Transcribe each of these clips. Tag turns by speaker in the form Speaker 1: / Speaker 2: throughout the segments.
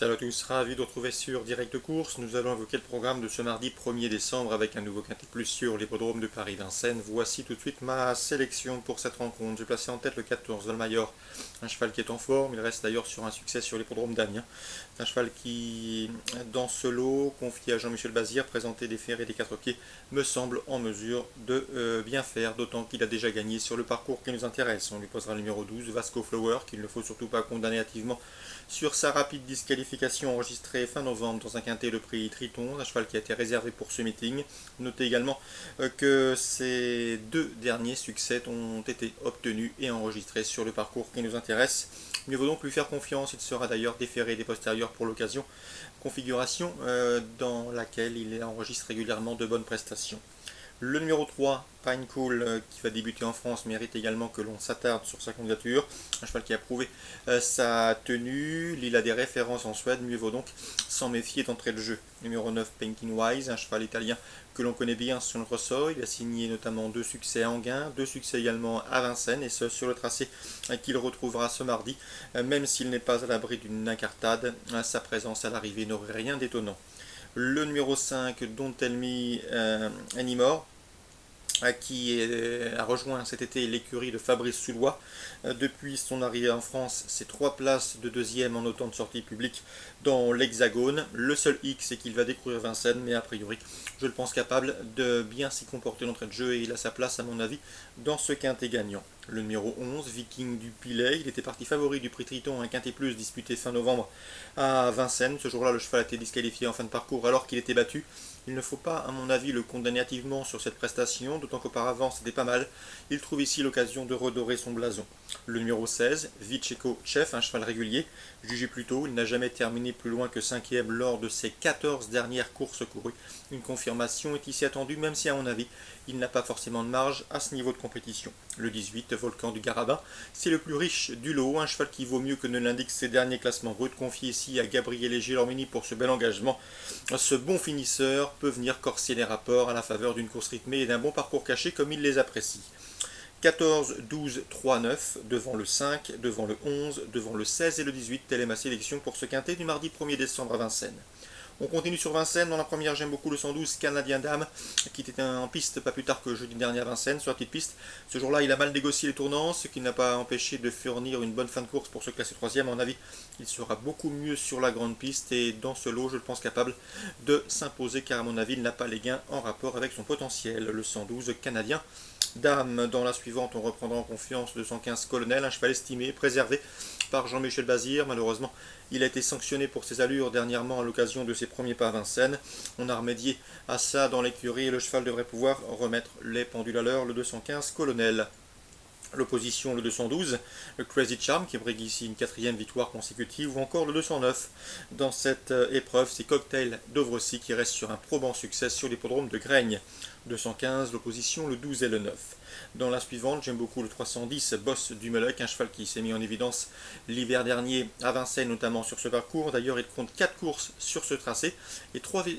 Speaker 1: Salut à tous, ravi de retrouver sur Direct de Course. Nous allons évoquer le programme de ce mardi 1er décembre avec un nouveau quintet plus sur l'hippodrome de Paris-Vincennes. Voici tout de suite ma sélection pour cette rencontre. J'ai placé en tête le 14 Valmayor, un cheval qui est en forme. Il reste d'ailleurs sur un succès sur l'hippodrome d'Amiens. C'est un cheval qui, dans ce lot, confié à Jean-Michel Bazir, présenté des ferrés des quatre pieds, me semble en mesure de bien faire, d'autant qu'il a déjà gagné sur le parcours qui nous intéresse. On lui posera le numéro 12, Vasco Flower, qu'il ne faut surtout pas condamner hâtivement sur sa rapide disqualification enregistrée fin novembre dans un quintet de prix Triton, un cheval qui a été réservé pour ce meeting. Notez également que ces deux derniers succès ont été obtenus et enregistrés sur le parcours qui nous intéresse. Mieux vaut donc lui faire confiance, il sera d'ailleurs déféré des postérieurs pour l'occasion, configuration dans laquelle il enregistre régulièrement de bonnes prestations. Le numéro 3, Pine Cool, qui va débuter en France, mérite également que l'on s'attarde sur sa candidature. Un cheval qui a prouvé sa tenue, il a des références en Suède, mieux vaut donc s'en méfier d'entrée de jeu. Numéro 9, Painting Wise, un cheval italien que l'on connaît bien sur notre sol. Il a signé notamment 2 succès à Enghien, 2 succès également à Vincennes, et ce sur le tracé qu'il retrouvera ce mardi. Même s'il n'est pas à l'abri d'une incartade, sa présence à l'arrivée n'aurait rien d'étonnant. Le numéro 5, Don't Tell Me Anymore, qui a rejoint cet été l'écurie de Fabrice Soulois. Depuis son arrivée en France, c'est 3 places de deuxième en autant de sorties publiques dans l'Hexagone. Le seul X, c'est qu'il va découvrir Vincennes, mais a priori, je le pense capable de bien s'y comporter d'entrée de jeu et il a sa place, à mon avis, dans ce quintet gagnant. Le numéro 11, Viking du Pilet, il était parti favori du prix Triton, un quintet plus disputé fin novembre à Vincennes. Ce jour-là, le cheval a été disqualifié en fin de parcours alors qu'il était battu. Il ne faut pas, à mon avis, le condamner hâtivement sur cette prestation, d'autant qu'auparavant c'était pas mal. Il trouve ici l'occasion de redorer son blason. Le numéro 16, Vicheco Chef, un cheval régulier. Jugé plus tôt, il n'a jamais terminé plus loin que 5e lors de ses 14 dernières courses courues. Une confirmation est ici attendue, même si à mon avis, il n'a pas forcément de marge à ce niveau de compétition. Le 18, Volcan du Garabin, c'est le plus riche du lot, un cheval qui vaut mieux que ne l'indiquent ses derniers classements bruts, confié ici à Gabriel Gilormini pour ce bel engagement. Ce bon finisseur peut venir corser les rapports à la faveur d'une course rythmée et d'un bon parcours caché comme il les apprécie. 14, 12, 3, 9, devant le 5, devant le 11, devant le 16 et le 18, telle est ma sélection pour ce quintet du mardi 1er décembre à Vincennes. On continue sur Vincennes. Dans la première, j'aime beaucoup le 112 Canadien Dame, qui était en piste pas plus tard que jeudi dernier à Vincennes, sur la petite piste. Ce jour-là, il a mal négocié les tournants, ce qui n'a pas empêché de fournir une bonne fin de course pour se classer 3e. À mon avis, il sera beaucoup mieux sur la grande piste et dans ce lot, je le pense capable de s'imposer, car à mon avis, il n'a pas les gains en rapport avec son potentiel. Le 112 Canadien Dame. Dans la suivante, on reprendra en confiance le 115 Colonel, un cheval estimé, préservé par Jean-Michel Bazir. Malheureusement, il a été sanctionné pour ses allures dernièrement à l'occasion de ses premiers pas à Vincennes. On a remédié à ça dans l'écurie et le cheval devrait pouvoir remettre les pendules à l'heure. Le 215 Colonel. L'opposition, le 212, le Crazy Charm qui brigue ici une 4e victoire consécutive, ou encore le 209. Dans cette épreuve, c'est Cocktail Dovrecy qui reste sur un probant succès sur l'hippodrome de Graigne. 215, l'opposition, le 12 et le 9. Dans la suivante, j'aime beaucoup le 310, Boss du Melec, un cheval qui s'est mis en évidence l'hiver dernier à Vincennes, notamment sur ce parcours. D'ailleurs, il compte 4 courses sur ce tracé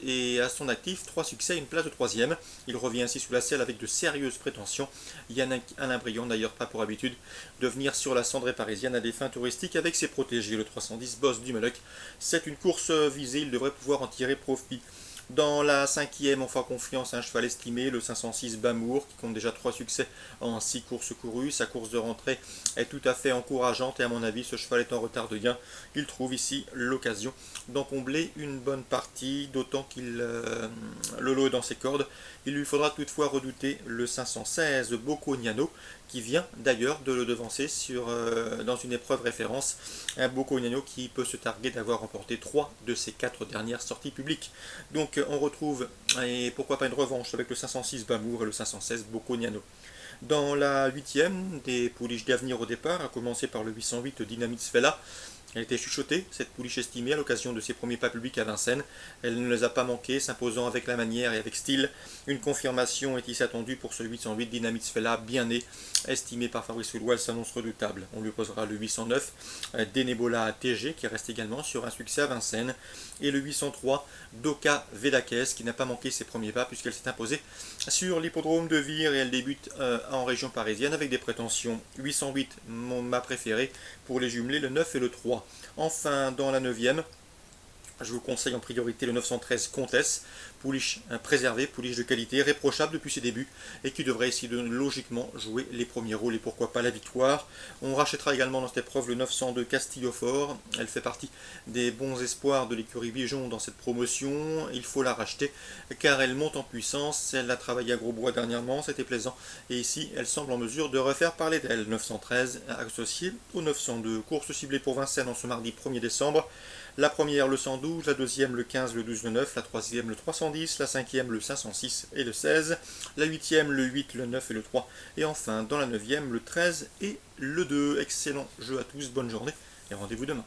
Speaker 1: et à son actif 3 succès et une place de 3e. Il revient ainsi sous la selle avec de sérieuses prétentions. Yannick Alain Briand, d'ailleurs pas pour habitude de venir sur la cendrée parisienne à des fins touristiques avec ses protégés. Le 310, Boss du Melec, c'est une course visée, il devrait pouvoir en tirer profit. Dans la 5e, on fera confiance à un cheval estimé, le 506 Bamour, qui compte déjà 3 succès en 6 courses courues. Sa course de rentrée est tout à fait encourageante et à mon avis, ce cheval est en retard de gain. Il trouve ici l'occasion d'en combler une bonne partie, d'autant qu'il le lot est dans ses cordes. Il lui faudra toutefois redouter le 516 Boccognano, qui vient d'ailleurs de le devancer dans une épreuve référence. Un Boccognano qui peut se targuer d'avoir remporté 3 de ses 4 dernières sorties publiques. Donc on retrouve, et pourquoi pas une revanche avec le 506 Bamour et le 516 Boccognano. Dans la 8e, des pouliches d'avenir au départ, à commencer par le 808 Dynamite Sfella. Elle était chuchotée, cette pouliche estimée, à l'occasion de ses premiers pas publics à Vincennes. Elle ne les a pas manqués, s'imposant avec la manière et avec style. Une confirmation est ici attendue pour ce 808 Dynamite Sfella, bien né, estimé par Fabrice Soulois, elle s'annonce redoutable. On lui opposera le 809 Denebola TG, qui reste également sur un succès à Vincennes, et le 803 Doka Vedakes, qui n'a pas manqué ses premiers pas puisqu'elle s'est imposée sur l'hippodrome de Vire et elle débute en région parisienne avec des prétentions. 808, ma préférée pour les jumelés, le 9 et le 3. Enfin, dans la 9e, Je vous conseille en priorité le 913 Comtesse, pouliche préservée, pouliche de qualité, réprochable depuis ses débuts et qui devrait essayer de logiquement jouer les premiers rôles et pourquoi pas la victoire. On rachètera également dans cette épreuve le 902 Castillo Fort. Elle fait partie des bons espoirs de l'écurie Bijon dans cette promotion. Il faut la racheter car elle monte en puissance. Elle a travaillé à Grosbois dernièrement, c'était plaisant. Et ici, elle semble en mesure de refaire parler d'elle. 913 associé au 902. Course ciblée pour Vincennes en ce mardi 1er décembre. La première le 112, la deuxième le 15, le 12, le 9, la troisième le 310, la cinquième le 506 et le 16, la huitième le 8, le 9 et le 3, et enfin dans la neuvième le 13 et le 2. Excellent jeu à tous, bonne journée et rendez-vous demain.